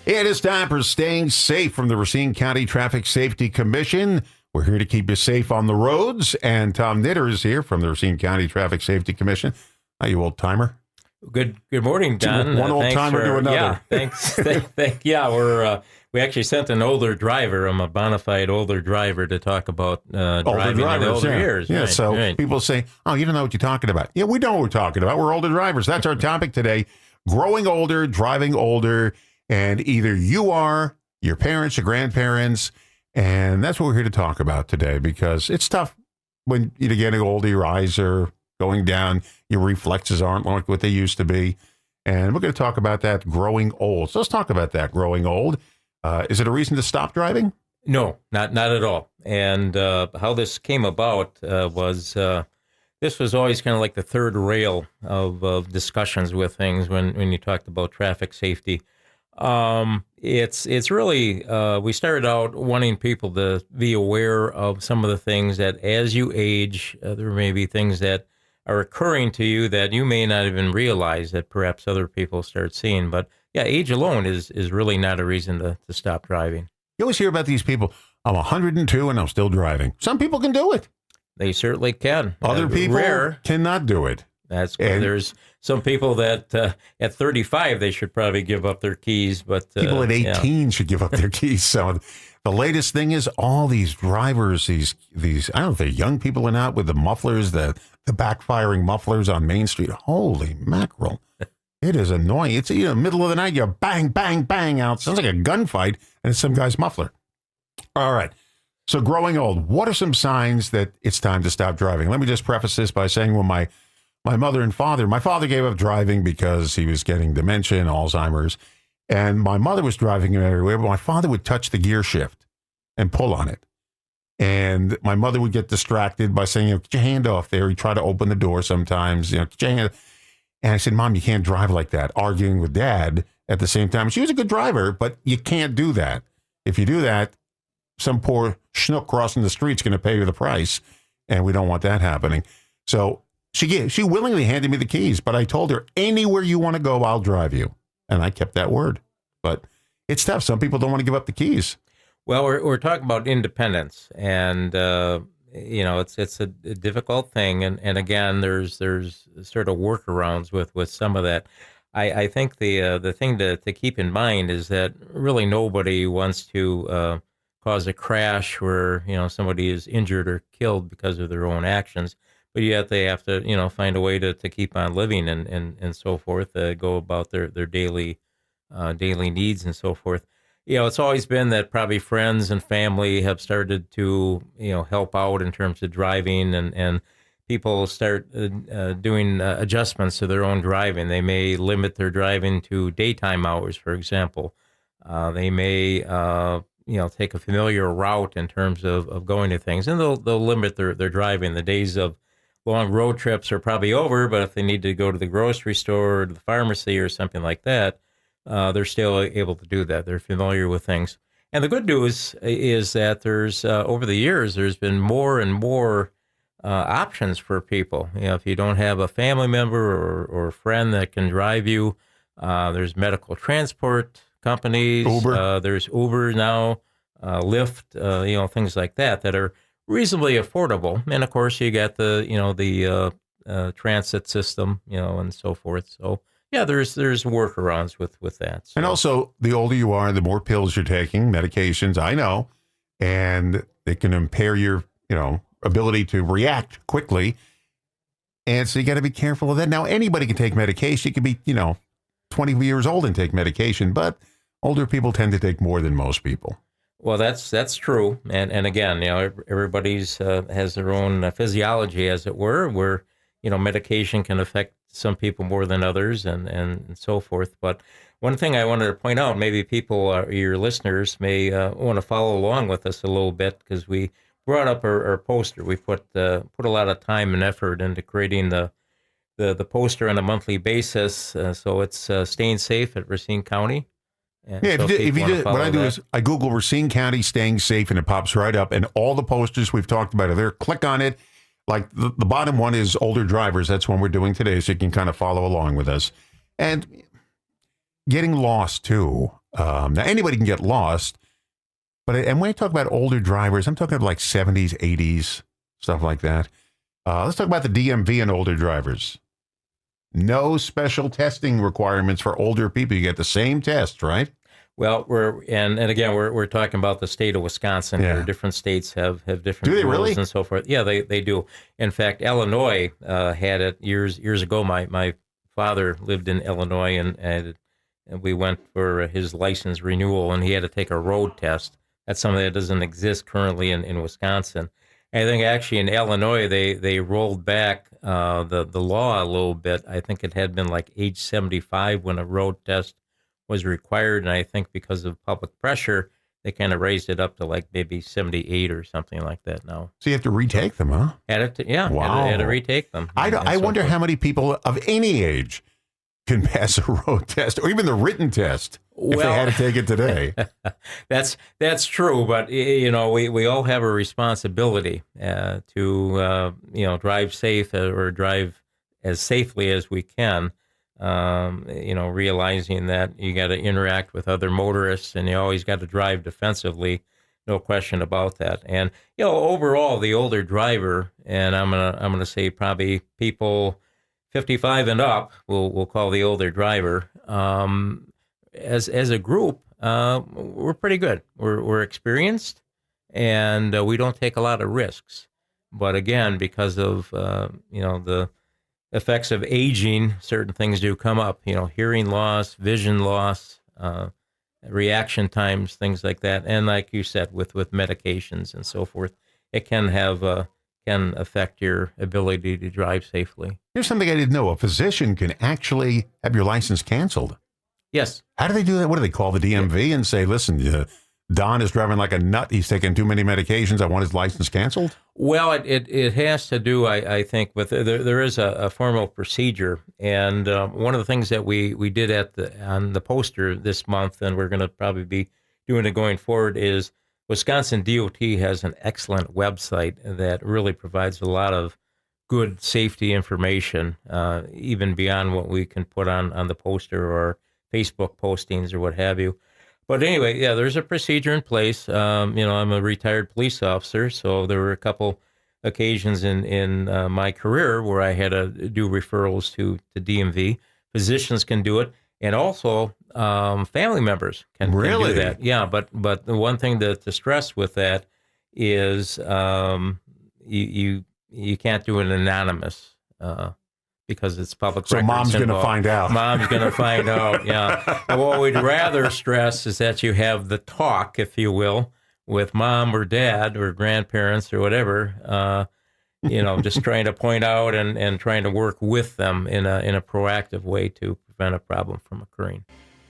It is time for Staying Safe from the Racine County Traffic Safety Commission. We're here to keep you safe on the roads. And Tom Knitter is here from the Racine County Traffic Safety Commission. Hi, you old timer. Good morning, Don. One old timer to another. Yeah, thanks. We actually sent an older driver. I'm a bona fide older driver to talk about driving in the older years. Yeah, right, so right. people say, oh, you don't know what you're talking about. Yeah, we know what we're talking about. We're older drivers. That's our topic today. Growing older, driving older, and either you are, your parents, your grandparents, and that's what we're here to talk about today because it's tough when you're getting older, your eyes are going down, your reflexes aren't like what they used to be. And we're going to talk about that growing old. So let's talk about that growing old. Is it a reason to stop driving? No, not at all. And how this came about was this was always kind of like the third rail of discussions with things when you talked about traffic safety. It's really, we started out wanting people to be aware of some of the things that as you age, there may be things that are occurring to you that you may not even realize that perhaps other people start seeing. But yeah, age alone is really not a reason to stop driving. You always hear about these people. I'm 102 and I'm still driving. Some people can do it. They certainly can. Other people cannot do it. That's good. There's some people that at 35, they should probably give up their keys. But people at 18 should give up their keys. So the latest thing is all these drivers, these I don't know if they're young people or not, with the mufflers, the backfiring mufflers on Main Street. Holy mackerel. It is annoying. It's middle of the night, you're bang, bang, bang out. Sounds like a gunfight, and it's some guy's muffler. All right. So growing old, what are some signs that it's time to stop driving? Let me just preface this by saying when my mother and father, my father gave up driving because he was getting dementia and Alzheimer's, and my mother was driving him everywhere, but my father would touch the gear shift and pull on it. And my mother would get distracted by saying, get your hand off there. He'd try to open the door sometimes, get your hand. And I said, Mom, you can't drive like that, arguing with Dad at the same time. She was a good driver, but you can't do that. If you do that, some poor schnook crossing the street's going to pay you the price, and we don't want that happening. So she willingly handed me the keys, but I told her, anywhere you want to go, I'll drive you. And I kept that word. But it's tough. Some people don't want to give up the keys. Well, we're talking about independence, and it's a difficult thing. And again, there's sort of workarounds with some of that. I think the thing to keep in mind is that really nobody wants to cause a crash where somebody is injured or killed because of their own actions. But yet they have to, find a way to keep on living and so forth, go about their daily needs and so forth. It's always been that probably friends and family have started to, help out in terms of driving and people start doing adjustments to their own driving. They may limit their driving to daytime hours, for example. They may, take a familiar route in terms of going to things, and they'll limit their driving. The days of long road trips are probably over, but if they need to go to the grocery store or to the pharmacy or something like that, they're still able to do that. They're familiar with things. And the good news is that there's, over the years, there's been more and more options for people. If you don't have a family member or a friend that can drive you, there's medical transport companies. Uber. There's Uber now, Lyft, things like that are reasonably affordable. And of course, you got the transit system, and so forth. So yeah, there's workarounds with that. So. And also, the older you are, the more pills you're taking, medications, I know, and it can impair your, ability to react quickly. And so you got to be careful of that. Now, anybody can take medication. You could be, 20 years old and take medication, but older people tend to take more than most people. Well, that's true. And again, everybody's has their own physiology, as it were, where, medication can affect some people more than others and so forth. But one thing I wanted to point out, maybe people, your listeners, may want to follow along with us a little bit, because we brought up our poster. We put a lot of time and effort into creating the poster on a monthly basis. So it's Staying Safe at Racine County. And yeah, so if you did, what I do that. is I Google Racine County Staying Safe, and it pops right up, and all the posters we've talked about are there. Click on it. Like the bottom one is older drivers. That's one we're doing today, so you can kind of follow along with us. And getting lost too. Now anybody can get lost, and when I talk about older drivers, I'm talking about like 70s, 80s, stuff like that. Let's talk about the DMV and older drivers. No special testing requirements for older people. You get the same test, right? Well, we're talking about the state of Wisconsin. Yeah. Here, different states have different Do they rules really? and so forth. Yeah, they do. In fact, Illinois had it years ago. My father lived in Illinois, and we went for his license renewal, and he had to take a road test. That's something that doesn't exist currently in Wisconsin. I think actually in Illinois they rolled back the law a little bit. I think it had been like age 75 when a road test was required, and I think because of public pressure, they kind of raised it up to like maybe 78 or something like that now. So you have to retake them, huh? Wow. Had to retake them. I wonder how many people of any age can pass a road test or even the written test if they had to take it today. That's true, but we all have a responsibility to drive safe or drive as safely as we can. Realizing that you got to interact with other motorists and you always got to drive defensively, no question about that. And overall, the older driver, and I'm gonna say probably people 55 and up, we'll call the older driver. As a group, we're pretty good. We're experienced, and we don't take a lot of risks. But again, because of the effects of aging, certain things do come up, hearing loss, vision loss, reaction times, things like that. And like you said, with medications and so forth, it can affect your ability to drive safely. Here's something I didn't know. A physician can actually have your license canceled. Yes. How do they do that? What do they call the DMV and say, listen, Don is driving like a nut. He's taking too many medications. I want his license canceled? Well, it has to do, I think, with there is a formal procedure, and one of the things that we did on the poster this month, and we're going to probably be doing it going forward, is Wisconsin DOT has an excellent website that really provides a lot of good safety information, even beyond what we can put on the poster or Facebook postings or what have you. But anyway, yeah, there's a procedure in place. I'm a retired police officer, so there were a couple occasions in my career where I had to do referrals to DMV. Physicians can do it, and also family members can do that. Yeah, but the one thing to stress with that is you can't do it anonymous. Because it's public records. So mom's going to find out. Mom's going to find out, yeah. And what we'd rather stress is that you have the talk, if you will, with mom or dad or grandparents or whatever, just trying to point out and trying to work with them in a proactive way to prevent a problem from occurring.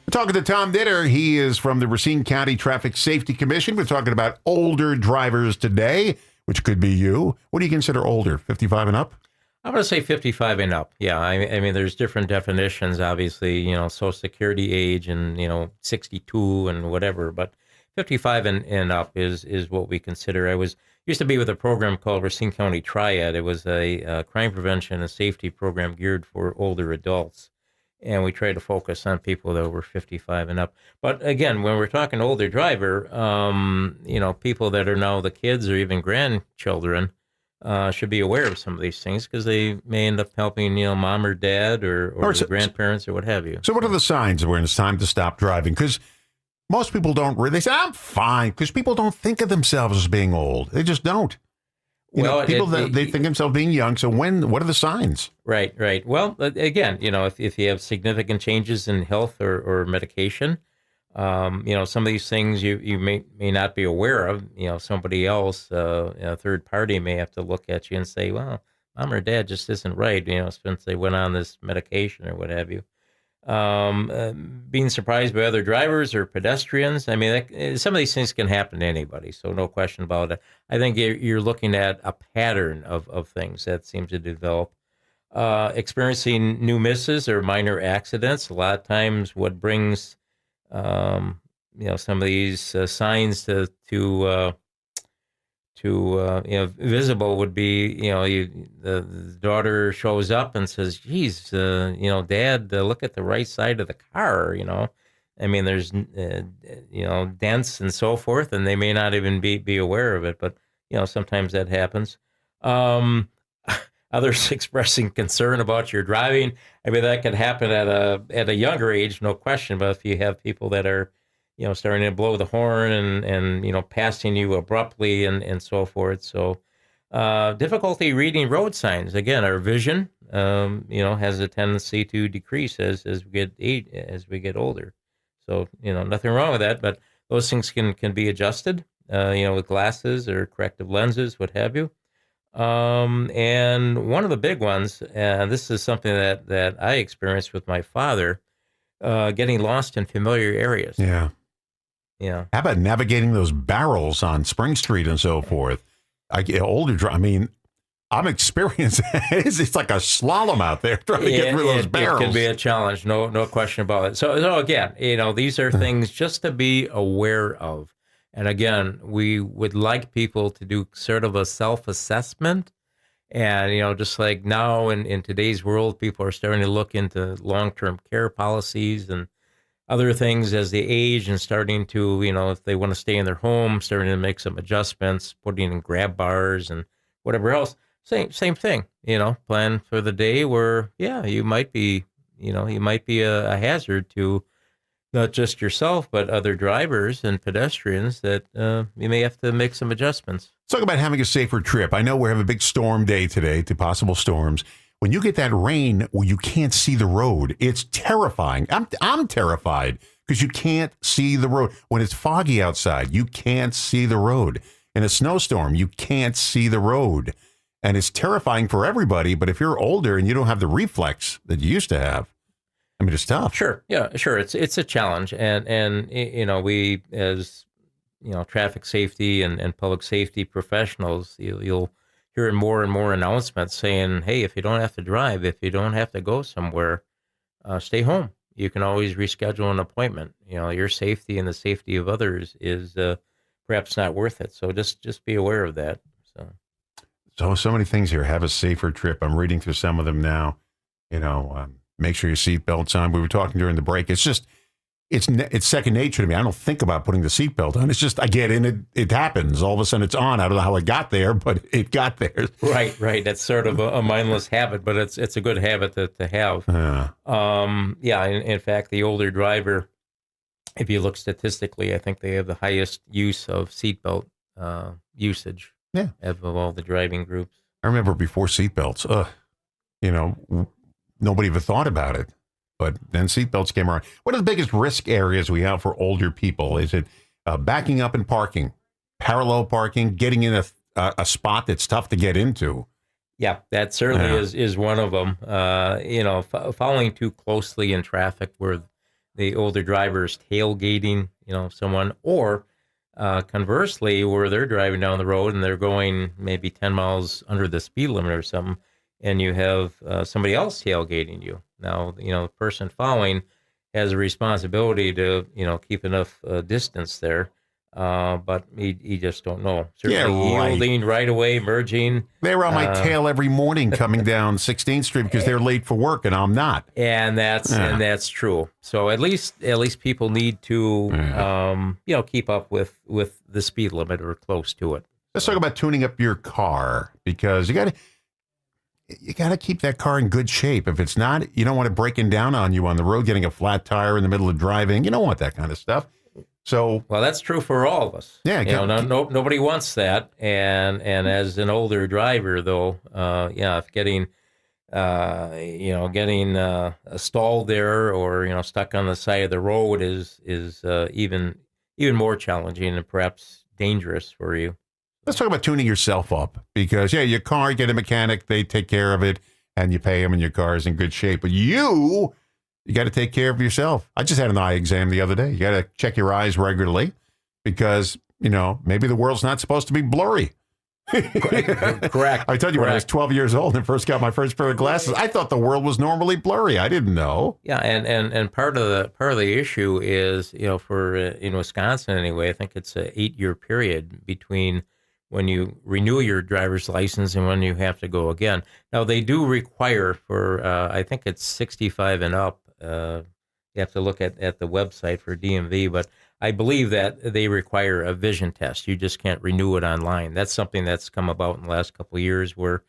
We're talking to Tom Ditter. He is from the Racine County Traffic Safety Commission. We're talking about older drivers today, which could be you. What do you consider older, 55 and up? I'm going to say 55 and up. Yeah, I mean, there's different definitions, obviously, Social Security age and, 62 and whatever, but 55 and up is what we consider. I used to be with a program called Racine County Triad. It was a crime prevention and safety program geared for older adults, and we tried to focus on people that were 55 and up. But again, when we're talking older driver, people that are now the kids or even grandchildren, should be aware of some of these things because they may end up helping, mom or dad or the grandparents or what have you. So what are the signs when it's time to stop driving? Because most people don't really, they say, I'm fine, because people don't think of themselves as being old. They just don't. They think of themselves being young. So what are the signs? Right. Well, again, if you have significant changes in health or medication, some of these things you may not be aware of. Somebody else, a third party may have to look at you and say, well, mom or dad just isn't right, since they went on this medication or what have you. Being surprised by other drivers or pedestrians. I mean, some of these things can happen to anybody, so no question about it. I think you're looking at a pattern of things that seem to develop. Experiencing new misses or minor accidents. A lot of times what brings some of these signs to visible would be, the daughter shows up and says, "Geez, Dad, look at the right side of the car." I mean, there's dents and so forth, and they may not even be aware of it. But sometimes that happens. Um, Others expressing concern about your driving. I mean, that could happen at a younger age, no question. But if you have people that are starting to blow the horn and passing you abruptly and so forth. So, difficulty reading road signs. Again, our vision, has a tendency to decrease as we get older. So, nothing wrong with that, but those things can be adjusted, with glasses or corrective lenses, what have you. And one of the big ones, and this is something that I experienced with my father, getting lost in familiar areas. Yeah. Yeah. How about navigating those barrels on Spring Street and so forth? I get older. I mean, I'm experienced. It's like a slalom out there trying to get through those barrels. It can be a challenge, no question about it. So again, these are things just to be aware of. And again, we would like people to do sort of a self-assessment. And, just like now in today's world, people are starting to look into long-term care policies and other things as they age and starting to, if they want to stay in their home, starting to make some adjustments, putting in grab bars and whatever else. Same thing, plan for the day where, you might be a hazard to not just yourself, but other drivers and pedestrians that you may have to make some adjustments. Let's talk about having a safer trip. I know we have a big storm day today, to possible storms. When you get that rain where you can't see the road, it's terrifying. I'm terrified because you can't see the road. When it's foggy outside, you can't see the road. In a snowstorm, you can't see the road. And it's terrifying for everybody. But if you're older and you don't have the reflex that you used to have, I mean, it's tough. Sure. Yeah, sure. It's a challenge. And we, as, traffic safety and public safety professionals, you'll hear more and more announcements saying, hey, if you don't have to drive, if you don't have to go somewhere, stay home. You can always reschedule an appointment. Your safety and the safety of others is perhaps not worth it. So just be aware of that. So many things here. Have a safer trip. I'm reading through some of them now. Make sure your seatbelt's on. We were talking during the break. It's just, it's second nature to me. I don't think about putting the seatbelt on. It's just, I get in it. It happens. All of a sudden it's on. I don't know how it got there, but it got there. Right. That's sort of a mindless habit, but it's a good habit to have. In fact, the older driver, if you look statistically, I think they have the highest use of seatbelt usage of all the driving groups. I remember before seatbelts, nobody ever thought about it. But then seatbelts came around. What are the biggest risk areas we have for older people? Is it backing up and parking, parallel parking, getting in a spot that's tough to get into? Yeah, that certainly is one of them. Following too closely in traffic where the older driver's tailgating, someone, or conversely, where they're driving down the road and they're going maybe 10 miles under the speed limit or something, and you have somebody else tailgating you. Now, the person following has a responsibility to, keep enough distance there, but you just don't know. Certainly yielding right away, merging. They were on my tail every morning coming down 16th Street because they're late for work and I'm not. And that's true. So at least people need to, keep up with the speed limit or close to it. Let's talk about tuning up your car, because you got to keep that car in good shape. If it's not, you don't want it breaking down on you on the road, getting a flat tire in the middle of driving. You don't want that kind of stuff. So, well, that's true for all of us. Yeah, nobody wants that. And as an older driver, though, if getting stalled there or stuck on the side of the road is even more challenging and perhaps dangerous for you. Let's talk about tuning yourself up, because your car, you get a mechanic, they take care of it, and you pay them, and your car is in good shape. But you got to take care of yourself. I just had an eye exam the other day. You got to check your eyes regularly, because maybe the world's not supposed to be blurry. Correct. I told you when I was 12 years old and first got my first pair of glasses, I thought the world was normally blurry. I didn't know. Yeah, and part of the issue is, for in Wisconsin anyway, I think it's an 8-year period between when you renew your driver's license and when you have to go again. Now, they do require for, I think it's 65 and up, you have to look at the website for DMV, but I believe that they require a vision test. You just can't renew it online. That's something that's come about in the last couple of years where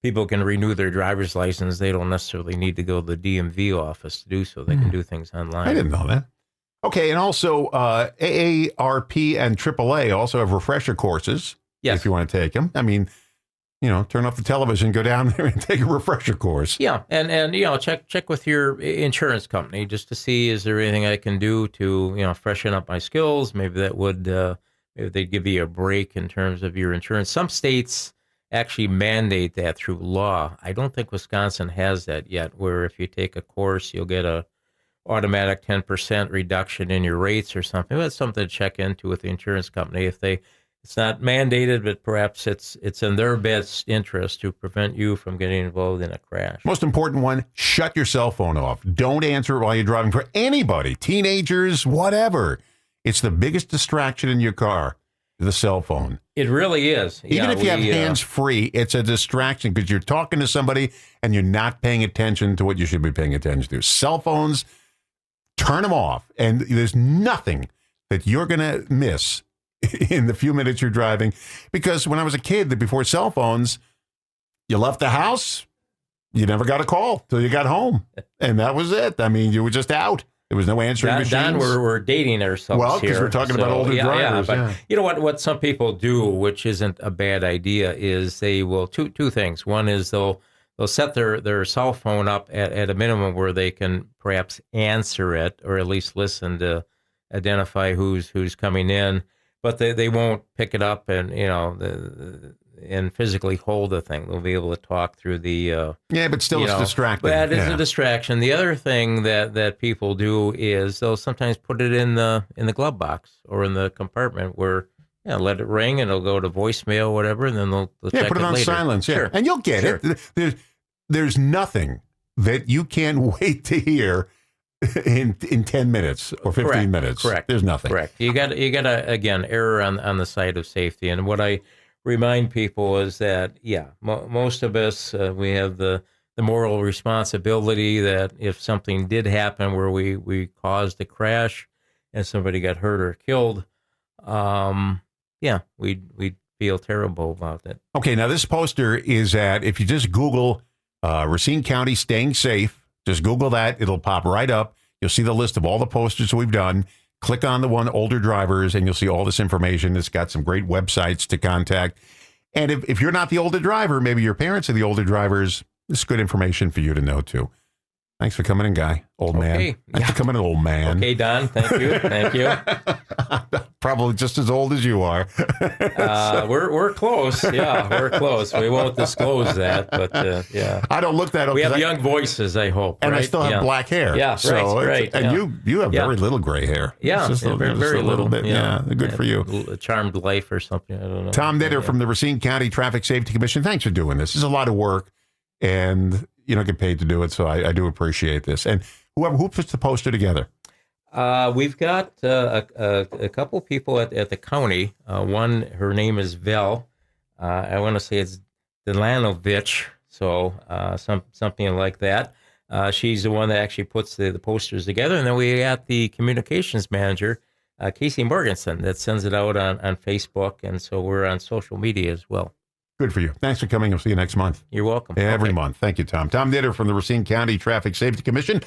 people can renew their driver's license. They don't necessarily need to go to the DMV office to do so. They can do things online. I didn't know that. Okay, and also AARP and AAA also have refresher courses. Yes. If you want to take them. I mean, turn off the television, go down there and take a refresher course. Yeah, and check with your insurance company just to see, is there anything I can do to freshen up my skills? Maybe that would maybe they'd give you a break in terms of your insurance. Some states actually mandate that through law. I don't think Wisconsin has that yet, where if you take a course, you'll get a automatic 10% reduction in your rates or something. That's something to check into with the insurance company. It's not mandated, but perhaps it's in their best interest to prevent you from getting involved in a crash. Most important one, shut your cell phone off. Don't answer it while you're driving for anybody, teenagers, whatever. It's the biggest distraction in your car, the cell phone. It really is. Even if you have hands-free, it's a distraction because you're talking to somebody and you're not paying attention to what you should be paying attention to. Cell phones, turn them off, and there's nothing that you're going to miss in the few minutes you're driving. Because when I was a kid, before cell phones, you left the house, you never got a call till you got home. And that was it. I mean, you were just out. There was no answering machines. Don, we're dating ourselves here. Well, because we're talking about older drivers. But you know what some people do, which isn't a bad idea, is they will, two things. One is they'll set their cell phone up at a minimum where they can perhaps answer it or at least listen to identify who's coming in. But they won't pick it up and and physically hold the thing. They'll be able to talk through the but still it's distracting. That is a distraction. The other thing that people do is they'll sometimes put it in the glove box or in the compartment where let it ring and it'll go to voicemail or whatever, and then they'll check put it on later. silence. Yeah, sure. And you'll get it. There's nothing that you can't wait to hear in 10 minutes or 15 minutes. Correct. There's nothing. Correct. You got to again err on the side of safety. And what I remind people is that most of us we have the moral responsibility that if something did happen where we caused a crash and somebody got hurt or killed, we'd feel terrible about that. Okay, now this poster is if you just Google Racine County staying safe. Just Google that. It'll pop right up. You'll see the list of all the posters we've done. Click on the one, older drivers, and you'll see all this information. It's got some great websites to contact. And if you're not the older driver, maybe your parents are the older drivers, this is good information for you to know, too. Thanks for coming in, Guy. Old man. Thanks for coming in, old man. Okay, Don. Thank you. Thank you. Probably just as old as you are. We're close. Yeah, we're close. We won't disclose that, but I don't look that up. We have young voices, I hope. And right? I still have black hair. Yeah, so right. And you have very little gray hair. Yeah, just very little. Bit. Yeah, good for you. A charmed life or something. I don't know. Tom Knitter from the Racine County Traffic Safety Commission. Thanks for doing this. This is a lot of work, and you don't get paid to do it, so I do appreciate this. And who puts the poster together? We've got a couple people at the county. One, her name is Vel. I want to say it's Delanovich, so something like that. She's the one that actually puts the posters together. And then we got the communications manager, Casey Morganson, that sends it out on Facebook. And so we're on social media as well. Good for you. Thanks for coming. I'll see you next month. You're welcome. Every month. Thank you, Tom. Tom Knitter from the Racine County Traffic Safety Commission.